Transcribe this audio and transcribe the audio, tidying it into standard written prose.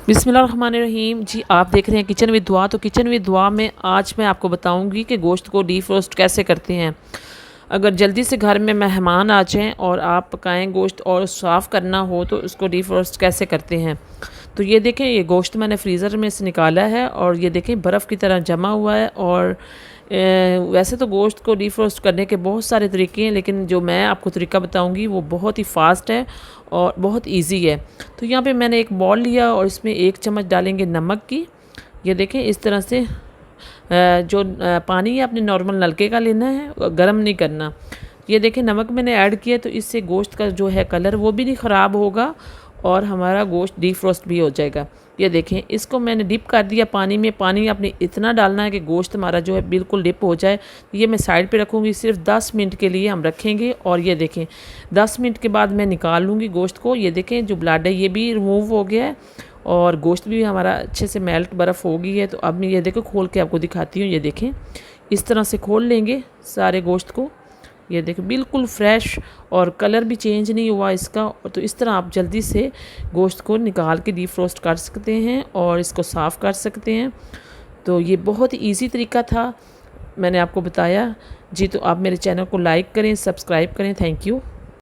बिस्मिल्लाहिर्रहमानिर्रहीम। जी, आप देख रहे हैं किचन विद दुआ। तो किचन विद दुआ में आज मैं आपको बताऊंगी कि गोश्त को डीफ्रोस्ट कैसे करते हैं। अगर जल्दी से घर में मेहमान आ जाएं और आप पकाएं गोश्त और साफ़ करना हो तो उसको डीफ्रोस्ट कैसे करते हैं। तो ये देखें, ये गोश्त मैंने फ्रीज़र में से निकाला है और ये देखें बर्फ़ की तरह जमा हुआ है। और वैसे तो गोश्त को डीफ्रोस्ट करने के बहुत सारे तरीके हैं, लेकिन जो मैं आपको तरीका बताऊंगी वो बहुत ही फ़ास्ट है और बहुत इजी है। तो यहाँ पे मैंने एक बॉल लिया और इसमें 1 चम्मच डालेंगे नमक की। ये देखें इस तरह से जो पानी है अपने नॉर्मल नलके का लेना है, गर्म नहीं करना। ये देखें नमक मैंने ऐड किया तो इससे गोश्त का जो है कलर वो भी नहीं ख़राब होगा और हमारा गोश्त डीफ्रोस्ट भी हो जाएगा। ये देखें इसको मैंने डिप कर दिया पानी में। पानी आपने इतना डालना है कि गोश्त हमारा जो है बिल्कुल डिप हो जाए। ये मैं साइड पे रखूँगी, सिर्फ 10 मिनट के लिए हम रखेंगे। और ये देखें 10 मिनट के बाद मैं निकाल लूँगी गोश्त को। ये देखें जो ब्लड है ये भी रिमूव हो गया है और गोश्त भी हमारा अच्छे से मेल्ट बर्फ़ हो गई है। तो अब मैं ये देखो खोल के आपको दिखाती हूँ। ये देखें इस तरह से खोल लेंगे सारे गोश्त को। ये देखें बिल्कुल फ्रेश और कलर भी चेंज नहीं हुआ इसका। तो इस तरह आप जल्दी से गोश्त को निकाल के डीफ्रोस्ट कर सकते हैं और इसको साफ़ कर सकते हैं। तो ये बहुत ही ईजी तरीका था, मैंने आपको बताया। जी, तो आप मेरे चैनल को लाइक करें, सब्सक्राइब करें। Thank you.